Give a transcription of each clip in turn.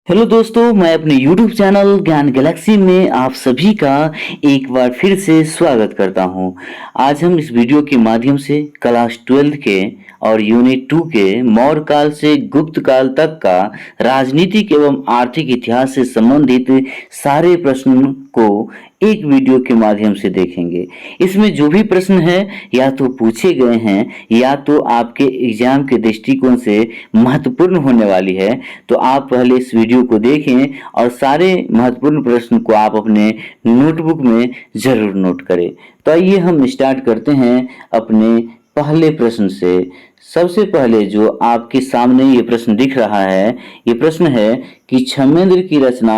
Hello दोस्तों, मैं अपने YouTube चैनल ज्ञान गैलेक्सी में आप सभी का एक बार फिर से स्वागत करता हूं। आज हम इस वीडियो के माध्यम से क्लास 12 के और यूनिट 2 के मौर्य काल से गुप्त काल तक का राजनीतिक एवं आर्थिक इतिहास से संबंधित सारे प्रश्नों को एक वीडियो के माध्यम से देखेंगे। इसमें जो भी प्रश्न है या तो पूछे गए हैं या तो आपके एग्जाम के दृष्टिकोण से महत्वपूर्ण होने वाली है, तो आप पहले इस वीडियो को देखें और सारे महत्वपूर्ण प्रश्न को आप अपने नोटबुक में जरूर नोट करें। तो आइए हम स्टार्ट करते हैं अपने पहले प्रश्न से। सबसे पहले जो आपके सामने ये प्रश्न दिख रहा है, ये प्रश्न है कि क्षमेंद्र की रचना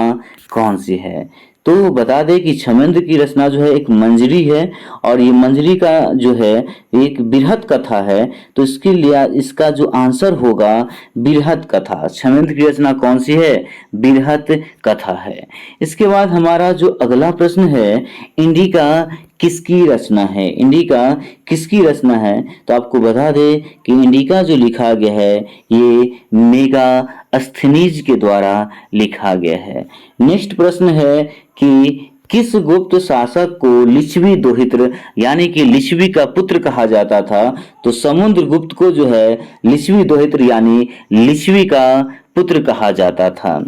कौन सी है। तो बता दें कि क्षमेंद्र की रचना जो है एक मंजरी है और ये मंजरी का जो है एक बृहत कथा है। तो इसके लिए इसका जो आंसर होगा बृहत कथा। क्षमेंद्र की रचना कौन सी है? बृहत कथा है। इसके बाद हमारा जो अगला प्रश्न है, इंडिका किसकी रचना है? इंडिका किसकी रचना है? तो आपको बता दें कि इंडिका जो लिखा गया है ये मेगास्थनीज के द्वारा लिखा गया है। नेक्स्ट प्रश्न है कि किस गुप्त शासक को लिच्छवी दोहित्र यानी कि लिच्छवी का पुत्र कहा जाता था? तो समुद्रगुप्त को जो है लिच्छवी दोहित्र यानी लिच्छवी का पुत्र कहा जाता था।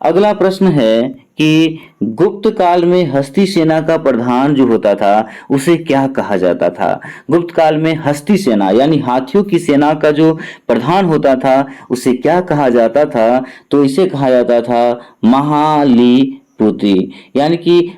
अगला प्रश्न है कि गुप्त काल में हस्ती सेना का प्रधान जो होता था उसे क्या कहा जाता था? गुप्त काल में हस्ती सेना यानी हाथियों की सेना का जो प्रधान होता था उसे क्या कहा जाता था? तो इसे कहा जाता था महालीपुति यानी कि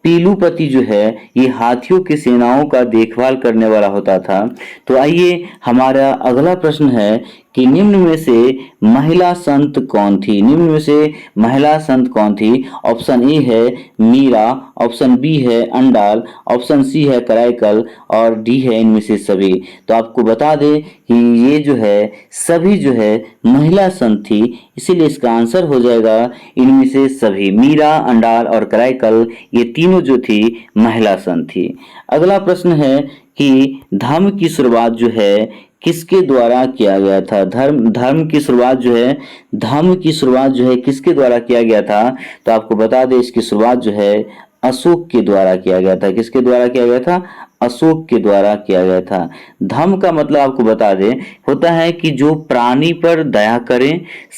पीलूपति जो है ये हाथियों की सेनाओं का देखभाल करने वाला होता था। तो आइए हमारा अगला प्रश्न है कि निम्न में से महिला संत कौन थी? निम्न में से महिला संत कौन थी? ऑप्शन ए है मीरा, ऑप्शन बी है अंडाल, ऑप्शन सी है कराईकल और डी है इनमें से सभी। तो आपको बता दें कि ये जो है सभी जो है महिला संत थी, इसीलिए इसका आंसर हो जाएगा इनमें से सभी। मीरा, अंडाल और कराईकल ये तीनों जो थी महिला संत थी। अगला प्रश्न है कि धर्म की शुरुआत जो है किसके द्वारा किया गया था? धर्म की शुरुआत जो है किसके द्वारा किया गया था? तो आपको बता दें इसकी शुरुआत जो है अशोक के द्वारा किया गया था। किसके द्वारा किया गया था? अशोक के द्वारा किया गया था। धर्म का मतलब आपको बता दें होता है कि जो प्राणी पर दया करे,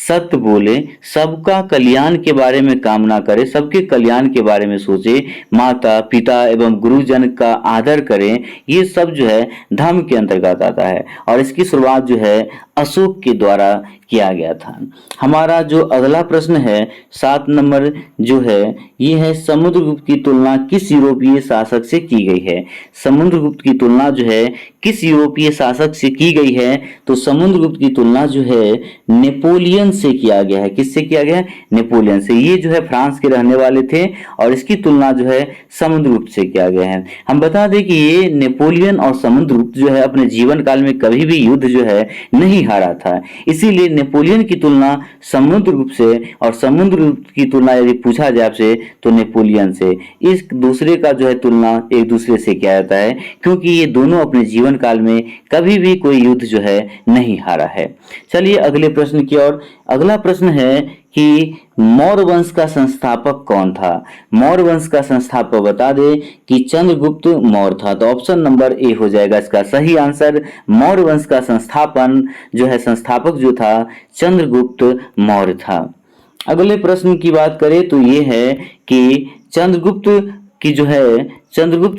सत्य बोले, सबका कल्याण के बारे में कामना करे, सबके कल्याण के बारे में सोचे, माता पिता एवं गुरुजन का आदर करें, ये सब जो है धर्म के अंतर्गत आता है और इसकी शुरुआत जो है अशोक के द्वारा किया गया था। हमारा जो अगला प्रश्न है 7 नंबर जो है ये है समुद्रगुप्त की तुलना किस यूरोपीय शासक से की गई है? समुद्रगुप्त की तुलना जो है किस यूरोपीय शासक से की गई है? तो समुद्रगुप्त की तुलना जो है नेपोलियन से किया गया है। किससे किया गया है? नेपोलियन से। ये जो है फ्रांस के रहने वाले थे और इसकी तुलना जो है समुद्रगुप्त से किया गया है। हम बता दें कि ये नेपोलियन और समुद्रगुप्त जो है अपने जीवन काल में कभी भी युद्ध जो है नहीं हारा था, इसीलिए नेपोलियन की तुलना समुद्रगुप्त से और समुद्रगुप्त की तुलना यदि पूछा जाए आपसे तो नेपोलियन से। इस दूसरे का जो है तुलना एक दूसरे से किया जाता है क्योंकि ये दोनों अपने जीवन काल में कभी भी कोई युद्ध जो है नहीं हारा है। चलिए अगले प्रश्न की ओर। अगला प्रश्न है कि मौर्य वंश का संस्थापक कौन था? मौर्य वंश का संस्थापक बता दे कि चंद्रगुप्त मौर्य था। तो ऑप्शन नंबर ए हो जाएगा इसका सही आंसर। मौर्य वंश का संस्थापक जो था चंद्रगुप्त मौर्य था। अगले प्रश्न की बात करें तो ये है कि चंद्रगुप्त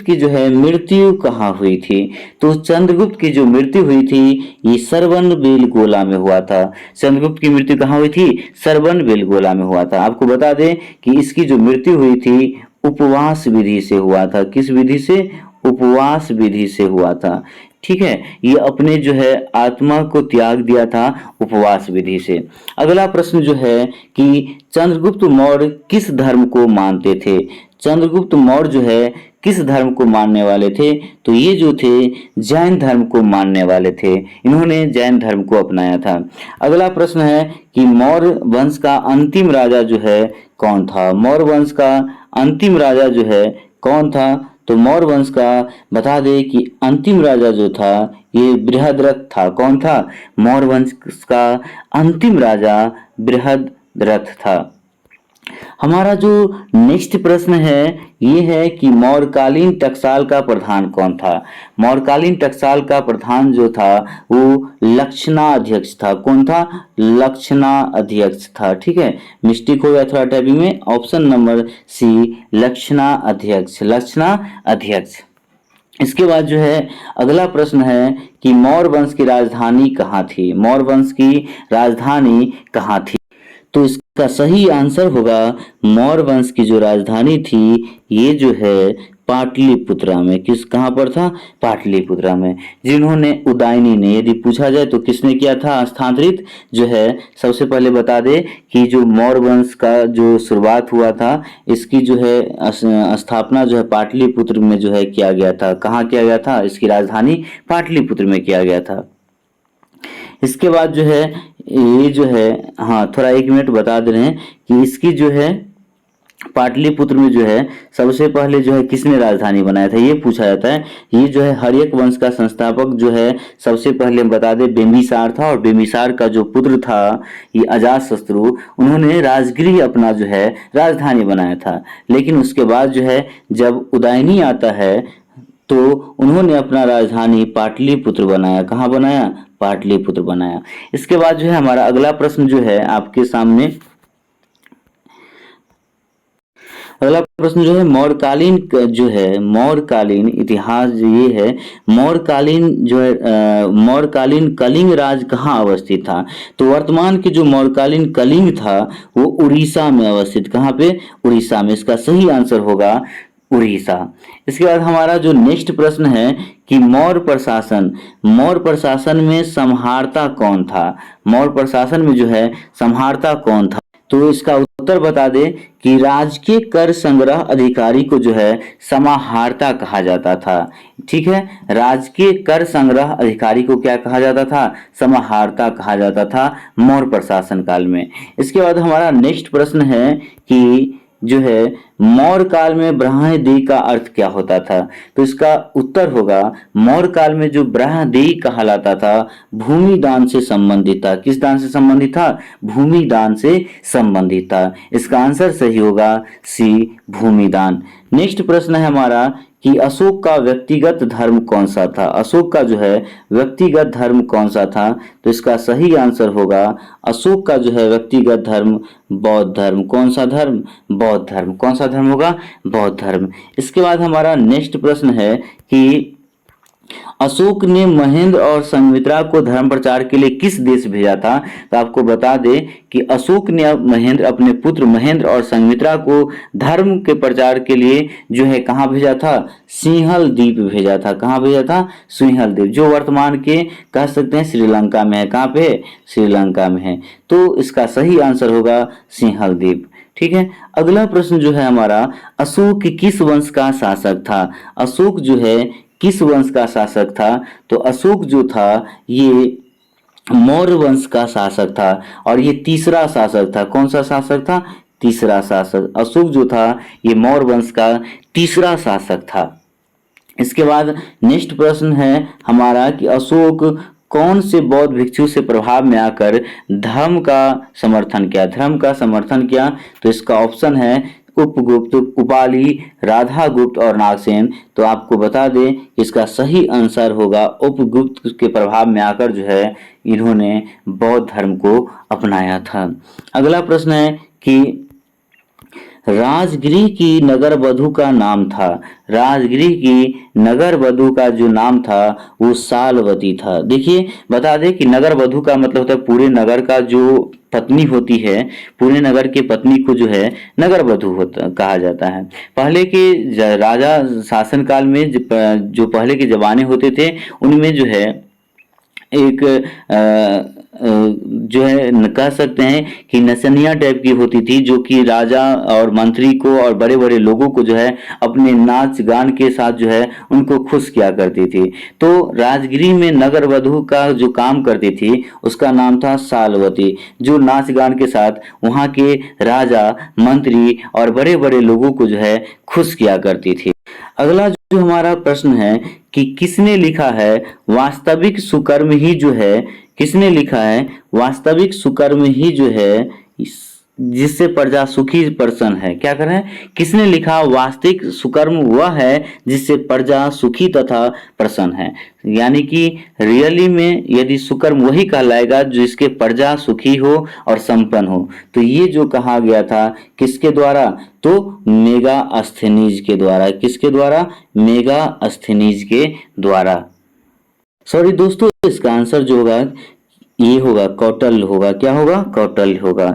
की जो है मृत्यु कहाँ हुई थी? तो चंद्रगुप्त की जो मृत्यु हुई थी ये सरवनबेलगोला में हुआ था। चंद्रगुप्त की मृत्यु कहाँ हुई थी? सरवनबेलगोला में हुआ था। आपको बता दें कि इसकी जो मृत्यु हुई थी उपवास विधि से हुआ था। किस विधि से? उपवास विधि से हुआ था। ठीक है, ये अपने जो है आत्मा को त्याग दिया था उपवास विधि से। अगला प्रश्न जो है कि चंद्रगुप्त मौर्य किस धर्म को मानते थे? चंद्रगुप्त मौर्य जो है किस धर्म को मानने वाले थे? तो ये जो थे जैन धर्म को मानने वाले थे। इन्होंने जैन धर्म को अपनाया था। अगला प्रश्न है कि मौर्य वंश का अंतिम राजा जो है कौन था? मौर्य वंश का अंतिम राजा जो है कौन था? तो मौर्य वंश का बता दें कि अंतिम राजा जो था ये बृहद्रथ था। कौन था? मौर्य वंश का अंतिम राजा बृहद्रथ रथ था। हमारा जो नेक्स्ट प्रश्न है ये है कि मौर्यकालीन टकसाल का प्रधान कौन था। मौर्यकालीन टकसाल का प्रधान जो था वो लक्षणा अध्यक्ष था। कौन था? लक्षणा अध्यक्ष था। ठीक है, मिस्टेक हो गया थोड़ा टाइपिंग में। ऑप्शन नंबर सी लक्षणा अध्यक्ष, लक्षणा अध्यक्ष। इसके बाद जो है अगला प्रश्न है कि मौर्य वंश की राजधानी कहाँ थी। मौर्य वंश की राजधानी कहाँ थी? तो इसका सही आंसर होगा मौर्य वंश की जो राजधानी थी ये जो है पाटलिपुत्रा में। किस कहाँ पर था? पाटलिपुत्रा में। जिन्होंने उदयनी ने, यदि पूछा जाए तो किसने किया था स्थानांतरित, जो है सबसे पहले बता दे कि जो मौर्य वंश का जो शुरुआत हुआ था इसकी जो है स्थापना जो है पाटलिपुत्र में जो है किया गया था। कहाँ किया गया था? इसकी राजधानी पाटलिपुत्र में किया गया था। इसके बाद जो है ये जो है, हाँ थोड़ा एक मिनट बता दे रहे हैं कि इसकी जो है पाटलिपुत्र में जो है सबसे पहले जो है किसने राजधानी बनाया था ये पूछा जाता है। ये जो है हर्यक वंश का संस्थापक जो है सबसे पहले बता दे बिंबिसार था, और बिंबिसार का जो पुत्र था ये अजातशत्रु, उन्होंने राजगृह अपना जो है राजधानी बनाया था। लेकिन उसके बाद जो है जब उदयनी आता है तो उन्होंने अपना राजधानी पाटलिपुत्र बनाया। कहाँ बनाया? पाटलिपुत्र बनाया। इसके बाद जो है हमारा अगला प्रश्न जो है आपके सामने, अगला प्रश्न जो है मौर्यकालीन जो है मौर्यकालीन इतिहास जो ये है, मौर्यकालीन जो है मौर्यकालीन कलिंग राज कहाँ अवस्थित था। तो वर्तमान के जो मौर्यकालीन कलिंग था वो उड़ीसा में अवस्थित। कहाँ पे? उड़ीसा में। इसका सही आंसर होगा उड़ीसा। इसके बाद हमारा जो नेक्स्ट प्रश्न है कि मौर्य प्रशासन में सम्हारता कौन था। मौर्य प्रशासन में जो है सम्हारता कौन था? तो इसका उत्तर बता दे कि राजकीय कर संग्रह अधिकारी को जो है समाहर्ता कहा जाता था। ठीक है, राजकीय कर संग्रह अधिकारी को क्या कहा जाता था? समाहर्ता कहा जाता था मौर्य प्रशासन काल में। इसके बाद हमारा नेक्स्ट प्रश्न है कि जो है मौर्य काल में ब्रह्मदेव का अर्थ क्या होता था। तो इसका उत्तर होगा मौर्य काल में जो ब्रह्मदेव कहलाता था भूमि दान से संबंधित था। किस दान से संबंधित था? भूमि दान से संबंधित था। इसका आंसर सही होगा सी भूमि दान। नेक्स्ट प्रश्न है हमारा कि अशोक का व्यक्तिगत धर्म कौन सा था। अशोक का जो है व्यक्तिगत धर्म कौन सा था? तो इसका सही आंसर होगा अशोक का जो है व्यक्तिगत धर्म बौद्ध धर्म। कौन सा धर्म? बौद्ध धर्म। कौन सा धर्म होगा? बौद्ध धर्म। इसके बाद हमारा नेक्स्ट प्रश्न है कि अशोक ने महेंद्र और संघमित्रा को धर्म प्रचार के लिए किस देश भेजा था। तो आपको बता दें कि अशोक ने अपने पुत्र महेंद्र और संघमित्रा को धर्म के प्रचार के लिए जो है कहाँ भेजा था? सिंहल द्वीप भेजा था। कहाँ भेजा था? सिंहल द्वीप, जो वर्तमान के कह सकते हैं श्रीलंका में है। कहाँ पे? श्रीलंका में है। तो इसका सही आंसर होगा सिंहल द्वीप। ठीक है, अगला प्रश्न जो है हमारा अशोक किस वंश का शासक था। अशोक जो है किस वंश का शासक था? तो अशोक जो था ये मौर्य वंश का शासक था, और ये तीसरा शासक था। कौन सा शासक था? तीसरा शासक। अशोक जो था ये मौर्य वंश का तीसरा शासक था। इसके बाद नेक्स्ट प्रश्न है हमारा कि अशोक कौन से बौद्ध भिक्षु से प्रभाव में आकर धर्म का समर्थन किया। धर्म का समर्थन किया तो इसका ऑप्शन है उपगुप्त, उपाली, राधा गुप्त और नागसेन। तो आपको बता दें इसका सही आंसर होगा उपगुप्त के प्रभाव में आकर जो है इन्होंने बौद्ध धर्म को अपनाया था। अगला प्रश्न है कि राजगृह की नगर वधु का नाम था। राजगृह की नगर वधु का जो नाम था वो सालवती था। देखिए बता दें कि नगर वधु का मतलब होता है पूरे नगर का जो पत्नी होती है, पूरे नगर की पत्नी को जो है नगर वधु कहा जाता है। पहले के राजा शासन काल में जो पहले के जमाने होते थे उनमें जो है एक जो है कह सकते हैं कि नचनिया टाइप की होती थी, जो कि राजा और मंत्री को और बड़े बड़े लोगों को जो है अपने नाच गान के साथ जो है उनको खुश किया करती थी। तो राजगृह में नगर वधु का जो काम करती थी उसका नाम था सालवती, जो नाच गान के साथ वहाँ के राजा, मंत्री और बड़े बड़े लोगों को जो है खुश किया करती थी। अगला जो हमारा प्रश्न है कि किसने लिखा है वास्तविक सुकर्म ही जो है, किसने लिखा है वास्तविक सुकर्म ही जो है जिससे प्रजा सुखी प्रसन्न है। क्या कर रहे हैं? किसने लिखा? वास्तविक सुकर्म वह है जिससे प्रजा सुखी तथा प्रसन्न है। यानी कि रियली में यदि सुकर्म वही कहलाएगा जिसके प्रजा सुखी हो और संपन्न हो। तो ये जो कहा गया था किसके द्वारा? तो मेगास्थनीज के द्वारा। किसके द्वारा? मेगास्थनीज के द्वारा। सॉरी दोस्तों, इसका आंसर जो होगा ये होगा कौटल्य होगा। क्या होगा? कौटल्य होगा।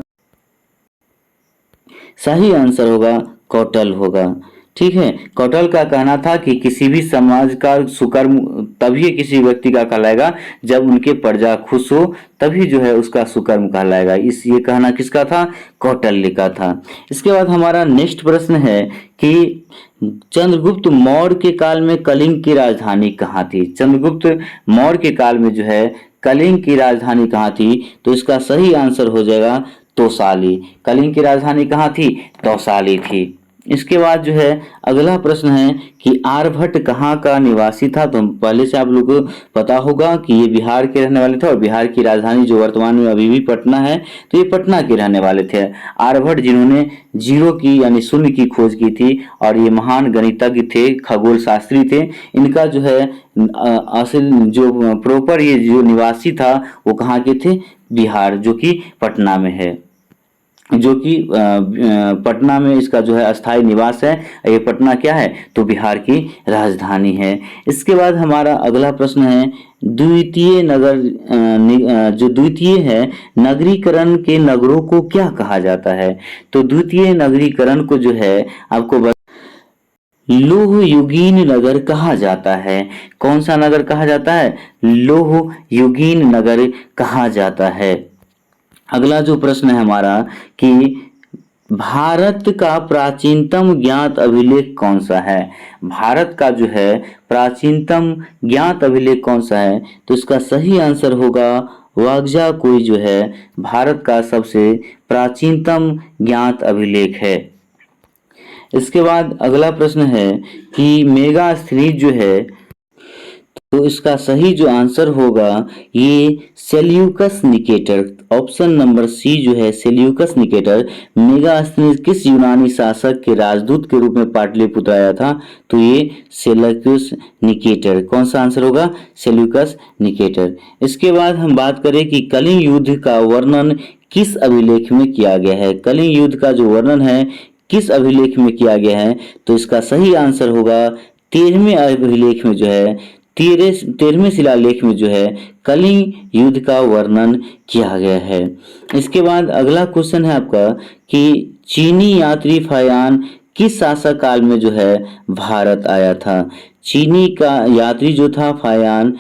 सही आंसर होगा कौटल्य होगा। ठीक है, कौटल्य का कहना था कि किसी भी समाज का सुकर्म तभी किसी व्यक्ति का कहलाएगा जब उनके प्रजा खुश हो, तभी जो है उसका सुकर्म कहलाएगा। इस ये कहना किसका था? कौटल्य का था। इसके बाद हमारा नेक्स्ट प्रश्न है कि चंद्रगुप्त मौर्य के काल में कलिंग की राजधानी कहाँ थी? चंद्रगुप्त मौर्य के काल में जो है कलिंग की राजधानी कहाँ थी? तो इसका सही आंसर हो जाएगा तौसाली। कलिंग की राजधानी कहाँ थी? तौसाली थी। इसके बाद जो है अगला प्रश्न है कि आर्यभट्ट कहाँ का निवासी था? तो पहले से आप लोग को पता होगा कि ये बिहार के रहने वाले थे और बिहार की राजधानी जो वर्तमान में अभी भी पटना है, तो ये पटना के रहने वाले थे आर्यभट्ट, जिन्होंने जीरो की यानी शून्य की खोज की थी और ये महान गणितज्ञ थे, खगोल शास्त्री थे। इनका जो है असल जो प्रॉपर ये जो निवासी था वो कहाँ के थे? बिहार, जो कि पटना में है, जो कि पटना में इसका जो है अस्थायी निवास है। ये पटना क्या है? तो बिहार की राजधानी है। इसके बाद हमारा अगला प्रश्न है द्वितीय नगर जो द्वितीय है नगरीकरण के नगरों को क्या कहा जाता है? तो द्वितीय नगरीकरण को जो है आपको लौह युगीन नगर कहा जाता है। कौन सा नगर कहा जाता है? लौह युगीन नगर कहा जाता है। अगला जो प्रश्न है हमारा कि भारत का प्राचीनतम ज्ञात अभिलेख कौन सा है? भारत का जो है प्राचीनतम ज्ञात अभिलेख कौन सा है? तो इसका सही आंसर होगा वागजाकुई, जो है भारत का सबसे प्राचीनतम ज्ञात अभिलेख है। इसके बाद अगला प्रश्न है कि मेगास्थनीज जो है, तो इसका सही जो आंसर होगा ये Seleucus Nicator. Option number C जो है सेल्यूकस निकेटर। मेगास्थनीज किस यूनानी शासक के राजदूत के रूप में पाटलिपुत्र आया था? तो ये सेल्यूकस निकेटर। कौन सा आंसर होगा? Seleucus Nicator. इसके बाद हम बात करें कि कलिंग युद्ध का वर्णन किस अभिलेख में किया गया है? कलिंग युद्ध का जो वर्णन है किस अभिलेख में किया गया है? तो इसका सही आंसर होगा 13वें अभिलेख में जो है 13वें शिलालेख में जो है कलिंग युद्ध का वर्णन किया गया है। इसके बाद अगला क्वेश्चन है आपका कि चीनी यात्री फायान किस शासक काल में जो है भारत आया था? चीनी का यात्री जो था फायान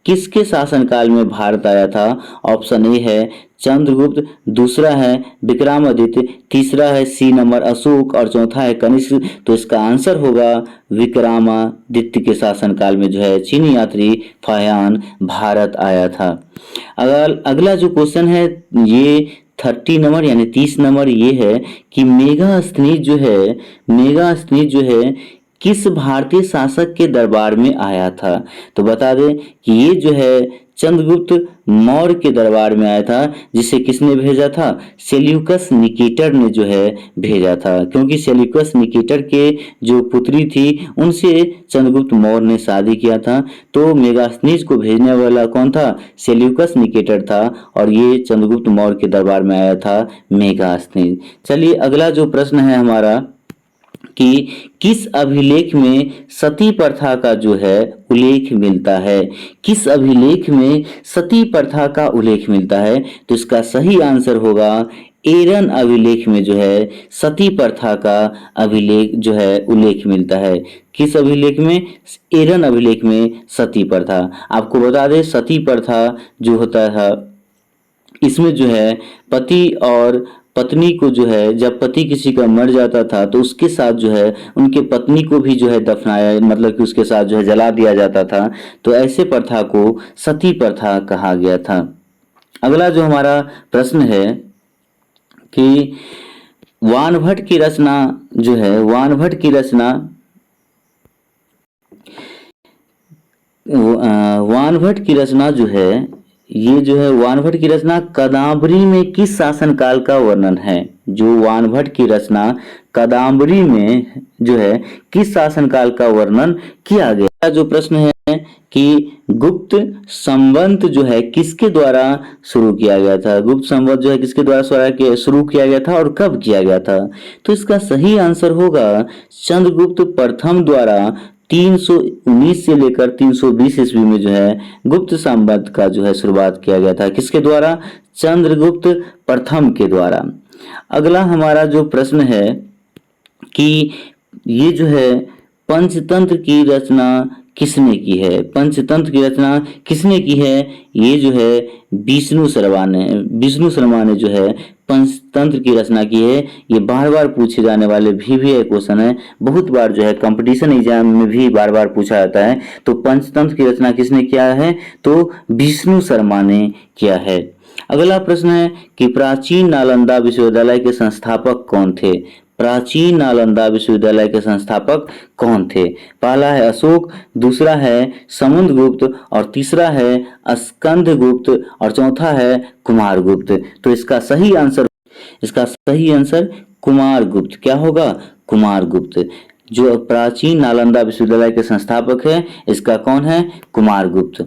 किसके शासनकाल में भारत आया था? ऑप्शन ए है चंद्रगुप्त, दूसरा है विक्रमादित्य, तीसरा है सी नंबर अशोक और चौथा है कनिष्क। तो इसका आंसर होगा विक्रमादित्य के शासनकाल में जो है चीनी यात्री फायान भारत आया था। अगर अगला जो क्वेश्चन है ये 30 नंबर यानी 30 नंबर ये है कि मेगास्थनीज जो है किस भारतीय शासक के दरबार में आया था? तो बता दें कि ये जो है चंद्रगुप्त मौर्य के दरबार में आया था, जिसे किसने भेजा था? सेल्यूकस निकेटर ने जो है भेजा था, क्योंकि सेल्यूकस निकेटर के जो पुत्री थी उनसे चंद्रगुप्त मौर्य ने शादी किया था। तो मेगास्थनीज को भेजने वाला कौन था? सेल्यूकस निकेटर था और ये चंद्रगुप्त मौर्य के दरबार में आया था मेगास्थनीज। चलिए अगला जो प्रश्न है हमारा कि किस अभिलेख में सती प्रथा का जो है उल्लेख मिलता है? किस अभिलेख में सती प्रथा का उल्लेख मिलता है? तो इसका सही आंसर होगा एरन अभिलेख में जो है सती प्रथा का अभिलेख जो है उल्लेख मिलता है। किस अभिलेख में? एरन अभिलेख में सती प्रथा। आपको बता दें सती प्रथा जो होता है इसमें जो है पति और पत्नी को जो है जब पति किसी का मर जाता था तो उसके साथ जो है उनके पत्नी को भी जो है दफनाया, मतलब कि उसके साथ जो है जला दिया जाता था। तो ऐसे प्रथा को सती प्रथा कहा गया था। अगला जो हमारा प्रश्न है कि वानभट्ट की रचना जो है वानभट्ट की रचना जो है ये जो है वानभट्ट की रचना कदाम्बरी में किस शासनकाल का वर्णन है? जो वानभट्ट की रचना कदाम्बरी में जो है किस शासनकाल का वर्णन किया गया? जो प्रश्न है कि गुप्त संवत जो है किसके द्वारा शुरू किया गया था? गुप्त संवत जो है किसके द्वारा शुरू किया गया था और कब किया गया था? तो इसका सही आंसर होगा चंद्रगुप्त प्रथम द्वारा 319 से लेकर 320 ईस्वी में जो है गुप्त संवत का जो है शुरुआत किया गया था। किसके द्वारा? चंद्रगुप्त प्रथम के द्वारा। अगला हमारा जो प्रश्न है कि ये जो है पंचतंत्र की रचना किसने की है? पंचतंत्र की रचना किसने की है? ये जो है विष्णु शर्मा ने जो है पंचतंत्र की रचना की है। ये बार बार पूछे जाने वाले भी क्वेश्चन है, बहुत बार जो है कंपटीशन एग्जाम में भी बार बार पूछा जाता है। तो पंचतंत्र की रचना किसने किया है? तो विष्णु शर्मा ने किया है। अगला प्रश्न है कि प्राचीन नालंदा विश्वविद्यालय के संस्थापक कौन थे? प्राचीन नालंदा विश्वविद्यालय के संस्थापक कौन थे? पहला है अशोक, दूसरा है समुद्रगुप्त और तीसरा है स्कंदगुप्त और चौथा है कुमारगुप्त। तो इसका सही आंसर कुमारगुप्त क्या होगा? कुमारगुप्त। जो प्राचीन नालंदा विश्वविद्यालय के संस्थापक है इसका कौन है? कुमारगुप्त।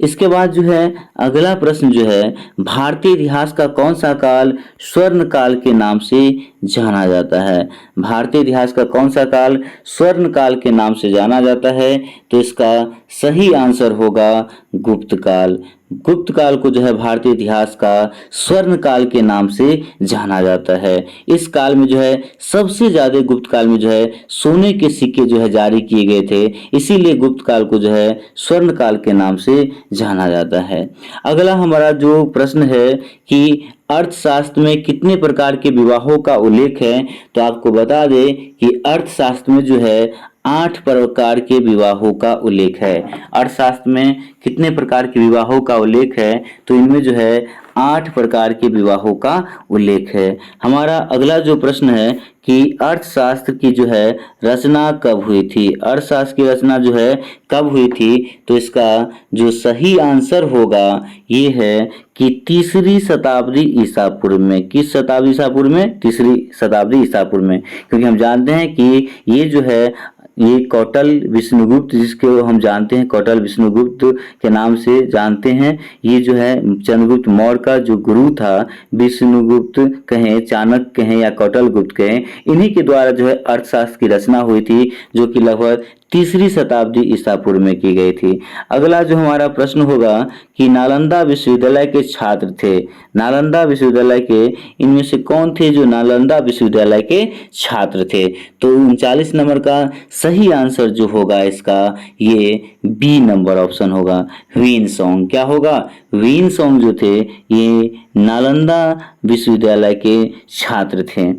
इसके बाद जो है अगला प्रश्न जो है भारतीय इतिहास का कौन सा काल स्वर्ण काल के नाम से जाना जाता है? भारतीय इतिहास का कौन सा काल स्वर्ण काल के नाम से जाना जाता है? तो इसका सही आंसर होगा गुप्त काल। गुप्त काल को जो है भारतीय इतिहास का स्वर्ण काल के नाम से जाना जाता है। इस काल में जो है सबसे ज्यादा गुप्त काल में जो है सोने के सिक्के जो है जारी किए गए थे, इसीलिए गुप्त काल को जो है स्वर्ण काल के नाम से जाना जाता है। अगला हमारा जो प्रश्न है कि अर्थशास्त्र में कितने प्रकार के विवाहों का उल्लेख है? तो आपको बता दें कि अर्थशास्त्र में जो है 8 प्रकार के विवाहों का उल्लेख है। अर्थशास्त्र में कितने प्रकार के विवाहों का उल्लेख है? तो इनमें जो है 8 प्रकार के विवाहों का उल्लेख है। हमारा अगला जो प्रश्न है कि अर्थशास्त्र की जो है रचना कब हुई थी? अर्थशास्त्र की रचना जो है कब हुई थी? तो इसका जो सही आंसर होगा ये है कि 3री शताब्दी ईसा पूर्व में। किस शताब्दी ईसा पूर्व में? 3री शताब्दी ईसा पूर्व में। क्योंकि हम जानते हैं कि ये जो है ये कौटल विष्णुगुप्त, जिसको हम जानते हैं कौटल विष्णुगुप्त के नाम से जानते हैं, ये जो है चंद्रगुप्त मौर्य का जो गुरु था, विष्णुगुप्त कहें, चाणक्य कहें या कौटल गुप्त कहें, इन्हीं के द्वारा जो है अर्थशास्त्र की रचना हुई थी, जो कि लगभग 3री शताब्दी ईसा पूर्व में की गई थी। अगला जो हमारा प्रश्न होगा कि नालंदा विश्वविद्यालय के छात्र थे, नालंदा विश्वविद्यालय के इनमें से कौन थे जो नालंदा विश्वविद्यालय के छात्र थे? तो 39 नंबर का सही आंसर जो होगा इसका ये बी नंबर ऑप्शन होगा, ह्वेनसांग। क्या होगा? ह्वेनसांग जो थे ये नालंदा विश्वविद्यालय के छात्र थे।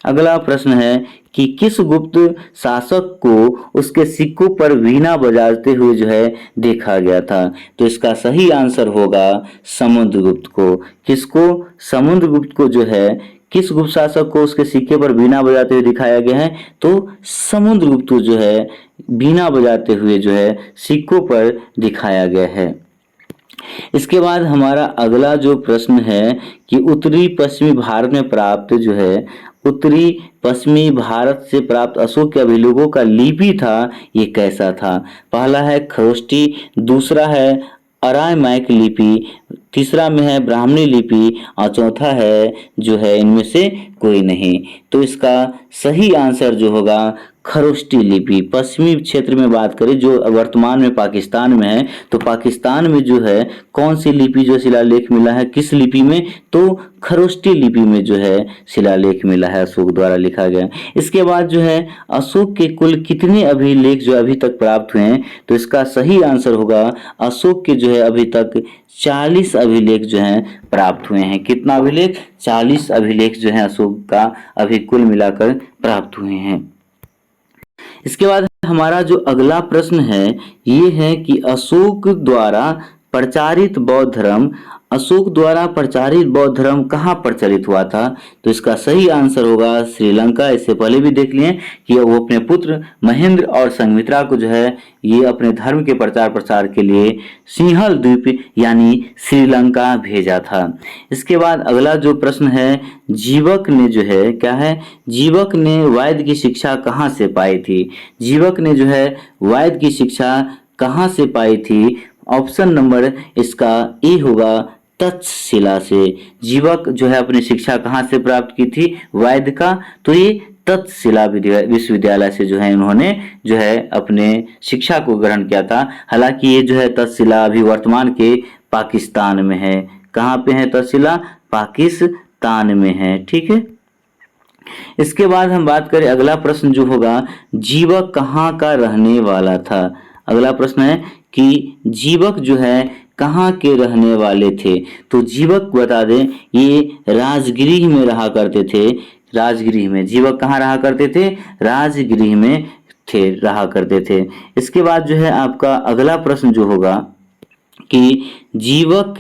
अगला प्रश्न है कि किस गुप्त शासक को उसके सिक्कों पर वीणा बजाते हुए जो है देखा गया था? तो इसका सही आंसर होगा समुद्रगुप्त को। किसको? समुद्रगुप्त को जो है किस गुप्त शासक को उसके सिक्के पर वीणा बजाते हुए दिखाया गया है? तो समुद्रगुप्त को जो है वीणा बजाते हुए जो है सिक्कों पर दिखाया गया है। इसके बाद हमारा अगला जो प्रश्न है कि उत्तरी पश्चिमी भारत में प्राप्त जो है उत्तरी पश्चिमी भारत से प्राप्त अशोक के अभिलेखों का लिपि था, ये कैसा था? पहला है खरोष्टी, दूसरा है अरामाइक लिपि, तीसरा में है ब्राह्मणी लिपि और चौथा है जो है इनमें से कोई नहीं। तो इसका सही आंसर जो होगा खरोष्टी लिपि। पश्चिमी क्षेत्र में बात करें जो वर्तमान में पाकिस्तान में है, तो पाकिस्तान में जो है कौन सी लिपि जो शिलालेख मिला है, किस लिपि में? तो खरोष्टी लिपि में जो है शिलालेख मिला है, अशोक द्वारा लिखा गया। इसके बाद जो है अशोक के कुल कितने अभिलेख जो अभी तक प्राप्त हुए हैं? तो इसका सही आंसर होगा अशोक के जो है अभी तक 40 अभिलेख जो हैं प्राप्त हुए हैं। कितना अभिलेख? 40 अभिलेख जो है अशोक का अभी कुल मिलाकर प्राप्त हुए हैं। इसके बाद हमारा जो अगला प्रश्न है ये है कि अशोक द्वारा प्रचारित बौद्ध धर्म, अशोक द्वारा प्रचारित बौद्ध धर्म कहाँ प्रचलित हुआ था? तो इसका सही आंसर होगा श्रीलंका। इससे पहले भी देख लिए कि वो अपने पुत्र महेंद्र और संघमित्रा को जो है ये अपने धर्म के प्रचार प्रसार के लिए सिंहल द्वीप यानी श्रीलंका भेजा था। इसके बाद अगला जो प्रश्न है, जीवक ने जो है क्या है, जीवक ने वैद्य की शिक्षा कहाँ से पाई थी? जीवक ने जो है वैद्य की शिक्षा कहाँ से पाई थी? ऑप्शन नंबर इसका ए होगा तक्षशिला से। जीवक जो है अपनी शिक्षा कहाँ से प्राप्त की थी वैद्य का? तो ये तक्षशिला विश्वविद्यालय से जो है इन्होंने जो है अपने शिक्षा को ग्रहण किया था। हालांकि ये जो है तक्षशिला अभी वर्तमान के पाकिस्तान में है। कहाँ पे है तक्षशिला? पाकिस्तान में है। ठीक है। इसके बाद हम बात करें, अगला प्रश्न जो होगा, जीवक कहाँ का रहने वाला था? अगला प्रश्न है कि जीवक जो है कहाँ के रहने वाले थे? तो जीवक बता दें ये राजगृह में रहा करते थे। राजगृह में जीवक कहाँ रहा करते थे? राजगृह में थे, रहा करते थे। इसके बाद जो है आपका अगला प्रश्न जो होगा कि जीवक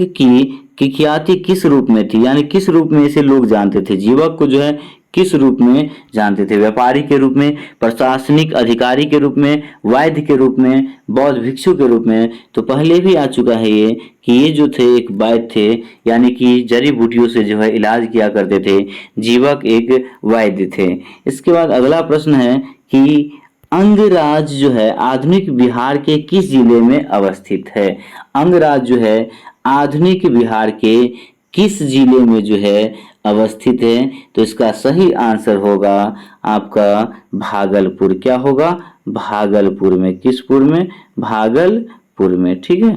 की ख्याति किस रूप में थी, यानी किस रूप में इसे लोग जानते थे? जीवक को जो है किस रूप में जानते थे? व्यापारी के रूप में, प्रशासनिक अधिकारी के रूप में, वैद्य के रूप में, बौद्ध भिक्षु के रूप में? तो पहले भी आ चुका है ये कि ये जो थे एक वैद्य थे, यानी कि जड़ी बूटियों से जो है इलाज किया करते थे। जीवक एक वैद्य थे। इसके बाद अगला प्रश्न है कि अंगराज जो है आधुनिक बिहार के किस जिले में अवस्थित है? अंगराज जो है आधुनिक बिहार के किस जिले में जो है अवस्थित है? तो इसका सही आंसर होगा आपका भागलपुर। क्या होगा? भागलपुर में। किसपुर में? भागलपुर में। ठीक है।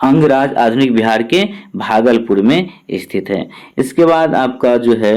अंगराज आधुनिक बिहार के भागलपुर में स्थित है। इसके बाद आपका जो है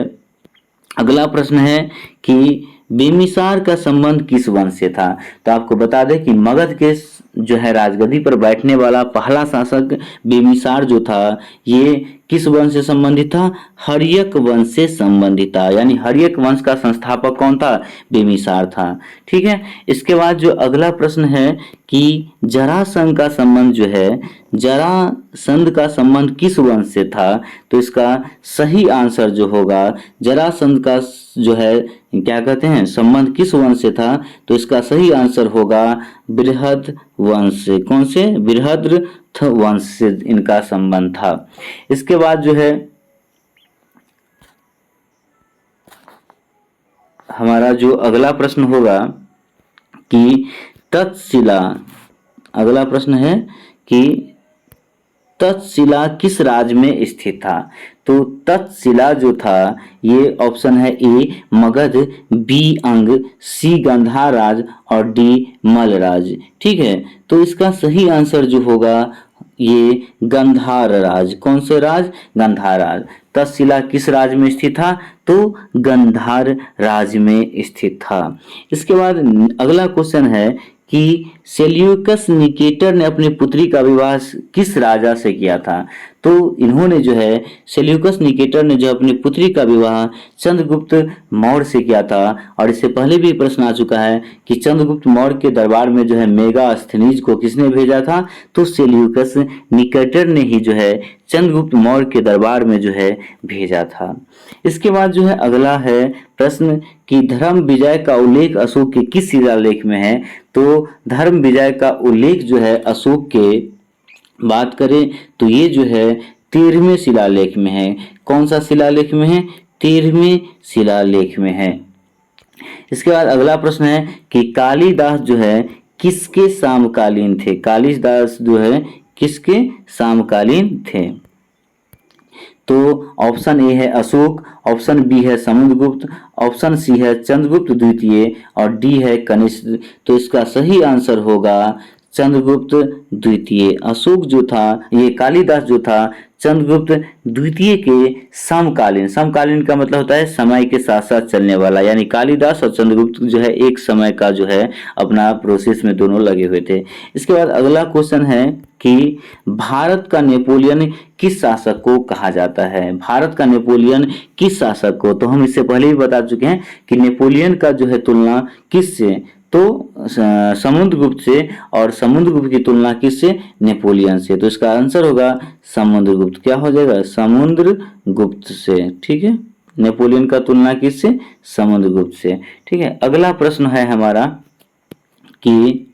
अगला प्रश्न है कि बेमिसार का संबंध किस वंश से था? तो आपको बता दें कि मगध के जो है राजगद्दी पर बैठने वाला पहला शासक बेमिसार जो था ये किस वंश से संबंधित था? हर्यक वंश से संबंधित था। यानी हर्यक वंश का संस्थापक कौन था? बेमिसार था। ठीक है। इसके बाद जो अगला प्रश्न है कि जरासंध का संबंध जो है, जरासंध का संबंध किस वंश से था? तो इसका सही आंसर जो होगा जरासंध का जो है क्या कहते हैं संबंध किस वंश से था? तो इसका सही आंसर होगा बृहद वंश से। कौन से? बृहद वंश से इनका संबंध था। इसके बाद जो है हमारा जो अगला प्रश्न होगा कि तक्षशिला, अगला प्रश्न है कि तक्षशिला किस राज्य में स्थित था? तो तक्षशिला जो था ये ऑप्शन है ए मगध, बी अंग, सी गांधार राज और डी मल राज। ठीक है। तो इसका सही आंसर जो होगा ये गांधार राज। कौन से राज? गांधार राज। तक्षशिला किस राज्य में स्थित था? तो गांधार राज्य में स्थित था। इसके बाद अगला क्वेश्चन है कि सेल्यूकस निकेटर ने अपनी पुत्री का विवाह किस राजा से किया था? तो इन्होंने जो है सेल्यूकस निकेटर ने जो अपनी पुत्री का विवाह चंद्रगुप्त मौर्य से किया था। और इससे पहले भी प्रश्न आ चुका है कि चंद्रगुप्त मौर्य के दरबार में जो है मेगास्थनीज को किसने भेजा था? तो सेल्यूकस निकेटर ने ही जो है चंद्रगुप्त मौर्य के दरबार में जो है भेजा था। इसके बाद जो है अगला है प्रश्न कि धर्म विजय का उल्लेख अशोक के किस शिलालेख में है? तो धर्म विजय का उल्लेख जो है अशोक के बात करें तो ये जो है 13वें शिलालेख में है। कौन सा शिलालेख में है? 13वें शिलालेख में है। इसके बाद अगला प्रश्न है कि कालिदास जो है किसके समकालीन थे? कालिदास जो है किसके समकालीन थे? तो ऑप्शन ए है अशोक, ऑप्शन बी है समुद्रगुप्त, ऑप्शन सी है चंद्रगुप्त द्वितीय और डी है कनिष्क। तो इसका सही आंसर होगा चंद्रगुप्त द्वितीय। अशोक जो था, ये कालिदास जो था चंद्रगुप्त द्वितीय के समकालीन, समकालीन का मतलब होता है समय के साथ साथ चलने वाला, यानी कालिदास और चंद्रगुप्त जो है एक समय का जो है अपना प्रोसेस में दोनों लगे हुए थे। इसके बाद अगला क्वेश्चन है कि भारत का नेपोलियन किस शासक को कहा जाता है? भारत का नेपोलियन किस शासक को? तो हम इससे पहले भी बता चुके हैं कि नेपोलियन का जो है तुलना किस से? तो समुद्रगुप्त से, और समुद्रगुप्त की तुलना किससे? नेपोलियन से। तो इसका आंसर होगा समुद्रगुप्त। क्या हो जाएगा? समुद्रगुप्त से। ठीक है, नेपोलियन का तुलना किससे? समुद्रगुप्त से। ठीक है, अगला प्रश्न है हमारा कि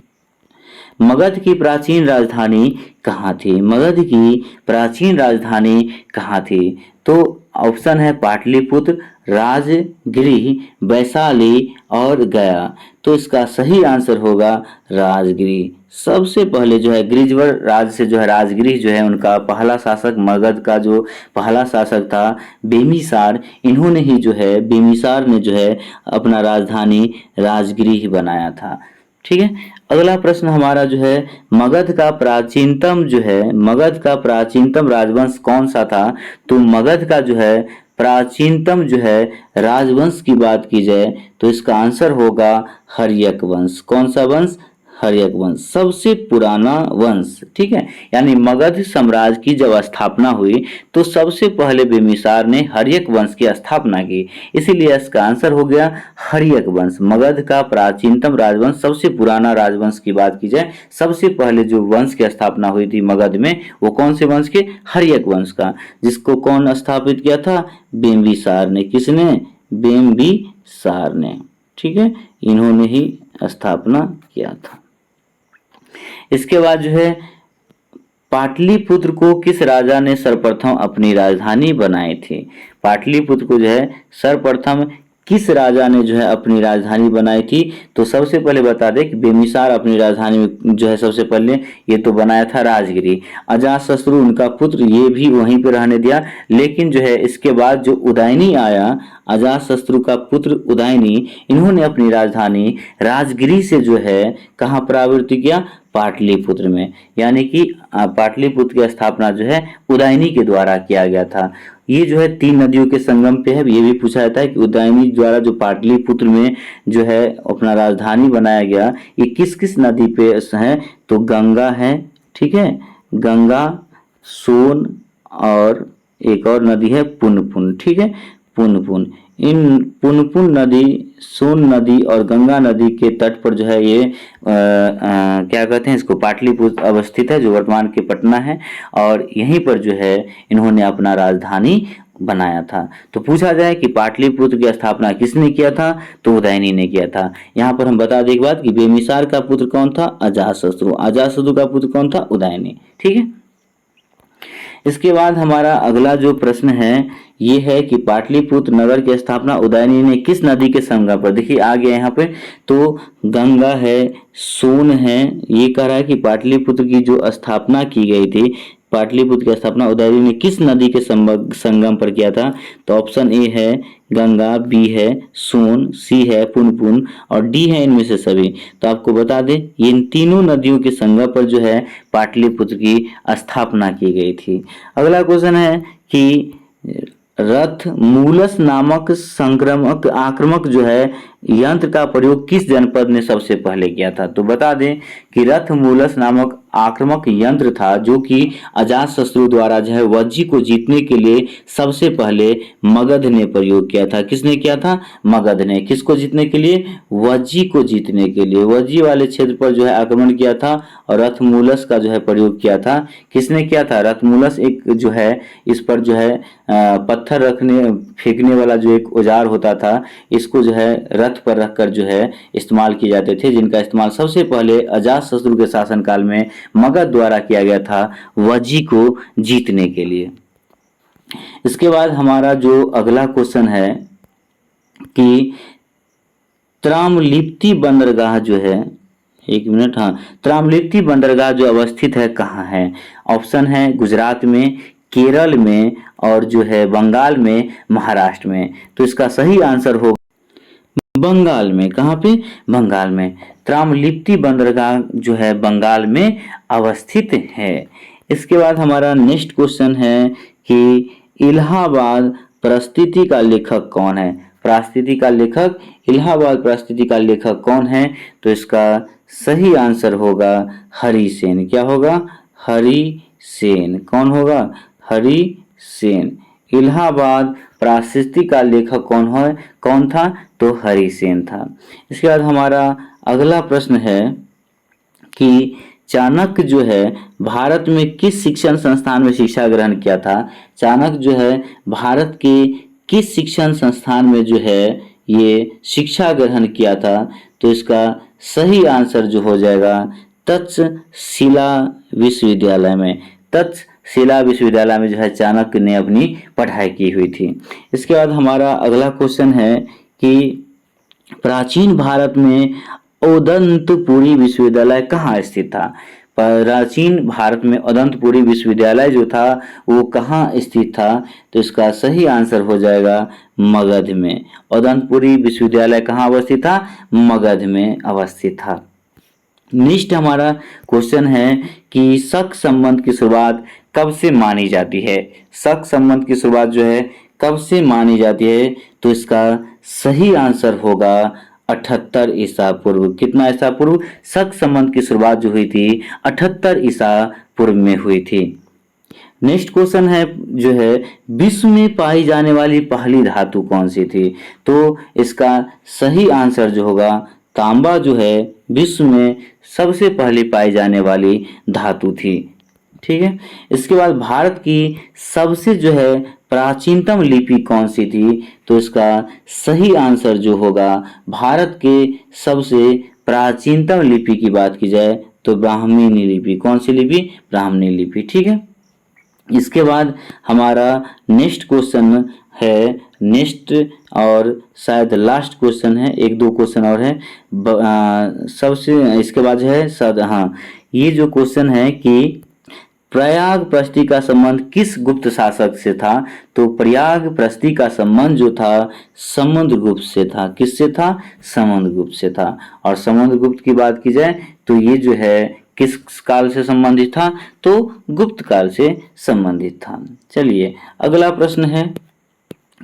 मगध की प्राचीन राजधानी कहाँ थी? मगध की प्राचीन राजधानी कहाँ थी? तो ऑप्शन है पाटलिपुत्र, राजगिरी, वैशाली और गया। तो इसका सही आंसर होगा राजगिरी। सबसे पहले जो है गिरिजवर राज से जो है राजगिरी जो है उनका पहला शासक, मगध का जो पहला शासक था बिम्बिसार, इन्होंने ही जो है बिम्बिसार ने जो है अपना राजधानी राजगिरी ही बनाया था। ठीक है, अगला प्रश्न हमारा जो है मगध का प्राचीनतम जो है मगध का प्राचीनतम राजवंश कौन सा था? तो मगध का जो है प्राचीनतम जो है राजवंश की बात की जाए तो इसका आंसर होगा हर्यक वंश। कौन सा वंश? हर्यक वंश, सबसे पुराना वंश। ठीक है, यानी मगध साम्राज्य की जब स्थापना हुई तो सबसे पहले बिम्बिसार ने हर्यक वंश की स्थापना की, इसीलिए इसका आंसर हो गया हर्यक वंश। मगध का प्राचीनतम राजवंश, सबसे पुराना राजवंश की बात की जाए, सबसे पहले जो वंश की स्थापना हुई थी मगध में, वो कौन से वंश के? हर्यक वंश का, जिसको कौन स्थापित किया था? बिम्बिसार ने। किसने? बिम्बिसार ने। ठीक है, इन्होंने ही स्थापना किया था। इसके बाद जो है पाटलिपुत्र को किस राजा ने सर्वप्रथम अपनी राजधानी बनाई थी? पाटलिपुत्र को जो है सर्वप्रथम किस राजा ने जो है अपनी राजधानी बनाई थी? तो सबसे पहले बता दें कि बिम्बिसार अपनी राजधानी में जो है सबसे पहले ये तो बनाया था राजगिरी। अजातशत्रु उनका पुत्र, ये भी वहीं पे रहने दिया, लेकिन जो है इसके बाद जो उदयनी आया, अजातशत्रु का पुत्र उदयनी, इन्होंने अपनी राजधानी राजगिरी से जो है कहाँ प्रावर्त किया? पाटलिपुत्र में। यानी कि पाटलिपुत्र की स्थापना जो है उदयनी के द्वारा किया गया था। ये जो है 3 नदियों के संगम पे है। ये भी पूछा जाता है कि उदयनी द्वारा जो पाटलिपुत्र में जो है अपना राजधानी बनाया गया, ये किस किस नदी पे है? तो गंगा है, ठीक है, गंगा, सोन और एक और नदी है पुनपुन। ठीक है, पुनपुन। इन पुनपुन नदी, सोन नदी और गंगा नदी के तट पर जो है ये क्या कहते हैं इसको, पाटलिपुत्र अवस्थित है, जो वर्तमान के पटना है, और यहीं पर जो है इन्होंने अपना राजधानी बनाया था। तो पूछा जाए कि पाटलिपुत्र की स्थापना किसने किया था? तो उदयनी ने किया था। यहाँ पर हम बता दें एक बात कि बिम्बिसार का पुत्र कौन था? अजातशत्रु। अजातशत्रु का पुत्र कौन था? उदयनी। ठीक है, इसके बाद हमारा अगला जो प्रश्न है ये है कि पाटलिपुत्र नगर की स्थापना उदयनी ने किस नदी के संगम पर? देखिए आ गया यहाँ पे, तो गंगा है, सोन है, ये कह रहा है कि पाटलिपुत्र की जो स्थापना की गई थी, पाटलिपुत्र की स्थापना उदयनी ने किस नदी के संगम पर किया था? तो ऑप्शन ए है गंगा, बी है सोन, सी है पुनपुन और डी है इनमें से सभी। तो आपको बता दें ये इन तीनों नदियों के संगम पर जो है पाटलिपुत्र की स्थापना की गई थी। अगला क्वेश्चन है कि रथ मूलस नामक संक्रामक आक्रमक जो है यंत्र का प्रयोग किस जनपद ने सबसे पहले किया था? तो बता दें कि रथ मूलस नामक आक्रामक यंत्र था जो कि अजातशत्रु द्वारा जो है वज्जी को जीतने के लिए सबसे पहले मगध ने प्रयोग किया था। किसने किया था? मगध ने। किसको जीतने के लिए? वज्जी को जीतने के लिए। वज्जी वाले क्षेत्र पर जो है आक्रमण किया था और रथमूलस का जो है प्रयोग किया था। किसने किया था? रथमूलस एक जो है इस पर जो है पत्थर रखने फेंकने वाला जो एक औजार होता था, इसको जो है रथ पर रखकर जो है इस्तेमाल किए जाते थे, जिनका इस्तेमाल सबसे पहले अजातशत्रु के शासनकाल में मगध द्वारा किया गया था वज्जी को जीतने के लिए। इसके बाद हमारा जो अगला क्वेश्चन है कि त्रामलिप्ति बंदरगाह जो है, एक मिनट, हाँ, त्रामलिप्ति बंदरगाह जो अवस्थित है कहाँ है? ऑप्शन है गुजरात में, केरल में और जो है बंगाल में, महाराष्ट्र में। तो इसका सही आंसर होगा बंगाल में। कहाँ पे? बंगाल में। त्रामलिप्ति बंदरगाह जो है बंगाल में अवस्थित है। इसके बाद हमारा नेक्स्ट क्वेश्चन है कि इलाहाबाद परिस्थिति का लेखक कौन है? परिस्थिति का लेखक, इलाहाबाद परिस्थिति का लेखक कौन है? तो इसका सही आंसर होगा हरिसेन। क्या होगा? हरिसेन। कौन होगा? हरिसेन। इलाहाबाद प्राशस्त्य का लेखक कौन था? तो हरिसेन था। इसके बाद हमारा अगला प्रश्न है कि चाणक्य जो है भारत में किस शिक्षण संस्थान में शिक्षा ग्रहण किया था? चाणक्य जो है भारत के किस शिक्षण संस्थान में जो है ये शिक्षा ग्रहण किया था? तो इसका सही आंसर जो हो जाएगा तक्षशिला विश्वविद्यालय में। तक्षशिला विश्वविद्यालय में जो है चाणक्य ने अपनी पढ़ाई की हुई थी। इसके बाद हमारा अगला क्वेश्चन है कि प्राचीन भारत में उदंतपुरी विश्वविद्यालय कहाँ स्थित था? प्राचीन भारत में उदंतपुरी विश्वविद्यालय जो था वो कहाँ स्थित था? तो इसका सही आंसर हो जाएगा मगध में। उदंतपुरी विश्वविद्यालय कहाँ अवस्थित था? मगध में अवस्थित था। नेक्स्ट हमारा क्वेश्चन है कि सख संबंध की शुरुआत कब से मानी जाती है? सख संबंध की शुरुआत जो है कब से मानी जाती है? तो इसका सही आंसर होगा 78 ईसा पूर्व। कितना ईसा पूर्व? सख संबंध की शुरुआत जो हुई थी 78 ईसा पूर्व में हुई थी। नेक्स्ट क्वेश्चन है जो है विश्व में पाई जाने वाली पहली धातु कौन सी थी? तो इसका सही आंसर जो होगा तांबा जो है विश्व में सबसे पहले पाई जाने वाली धातु थी। ठीक है। इसके बाद भारत की सबसे जो है प्राचीनतम लिपि कौन सी थी? तो इसका सही आंसर जो होगा भारत के सबसे प्राचीनतम लिपि की बात की जाए तो ब्राह्मी लिपि। कौन सी लिपि? ब्राह्मी लिपि। ठीक है। इसके बाद हमारा नेक्स्ट क्वेश्चन है, नेक्स्ट और शायद लास्ट क्वेश्चन है, एक दो क्वेश्चन और है सबसे। इसके बाद जो है हाँ, ये जो क्वेश्चन है कि प्रयाग प्रस्ती का संबंध किस गुप्त शासक से था? तो प्रयाग प्रस्ती का संबंध जो था समुद्रगुप्त से था। किससे था? समुद्रगुप्त से था। और समुद्रगुप्त की बात की जाए तो ये जो है किस काल से संबंधित था? तो गुप्त काल से संबंधित था। चलिए अगला प्रश्न है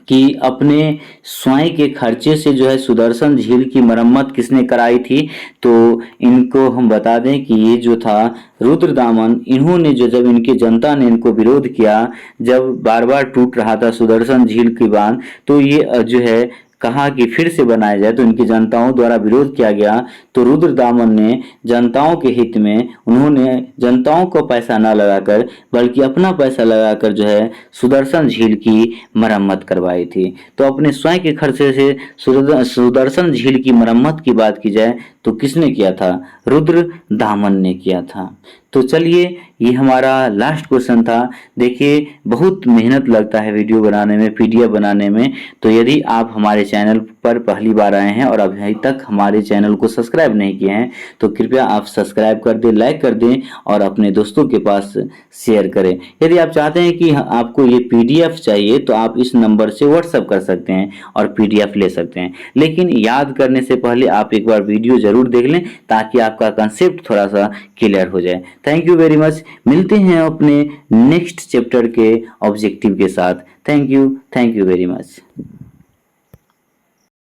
कि अपने स्वयं के खर्चे से जो है सुदर्शन झील की मरम्मत किसने कराई थी? तो इनको हम बता दें कि ये जो था रुद्रदामन, इन्होंने जब इनकी जनता ने इनको विरोध किया, जब बार बार टूट रहा था सुदर्शन झील की बांध, तो ये जो है कहा कि फिर से बनाया जाए, तो इनकी जनताओं द्वारा विरोध किया गया। तो रुद्रदामन ने जनताओं के हित में उन्होंने जनताओं को पैसा न लगाकर बल्कि अपना पैसा लगाकर जो है सुदर्शन झील की मरम्मत करवाई थी। तो अपने स्वयं के खर्चे से सुदर्शन झील की मरम्मत की बात की जाए तो किसने किया था? रुद्रदामन ने किया था। तो चलिए ये हमारा लास्ट क्वेश्चन था। देखिए बहुत मेहनत लगता है वीडियो बनाने में, पीडीएफ बनाने में। तो यदि आप हमारे चैनल पर पहली बार आए हैं और अभी तक हमारे चैनल को सब्सक्राइब नहीं किए हैं तो कृपया आप सब्सक्राइब कर दें, लाइक कर दें और अपने दोस्तों के पास शेयर करें। यदि आप चाहते हैं कि आपको ये पीडीएफ चाहिए तो आप इस नंबर से व्हाट्सएप कर सकते हैं और पीडीएफ ले सकते हैं। लेकिन याद करने से पहले आप एक बार वीडियो जरूर देख लें ताकि आपका कंसेप्ट थोड़ा सा क्लियर हो जाए। Thank you very much. मिलते हैं अपने नेक्स्ट चैप्टर के ऑब्जेक्टिव के साथ। Thank you very much.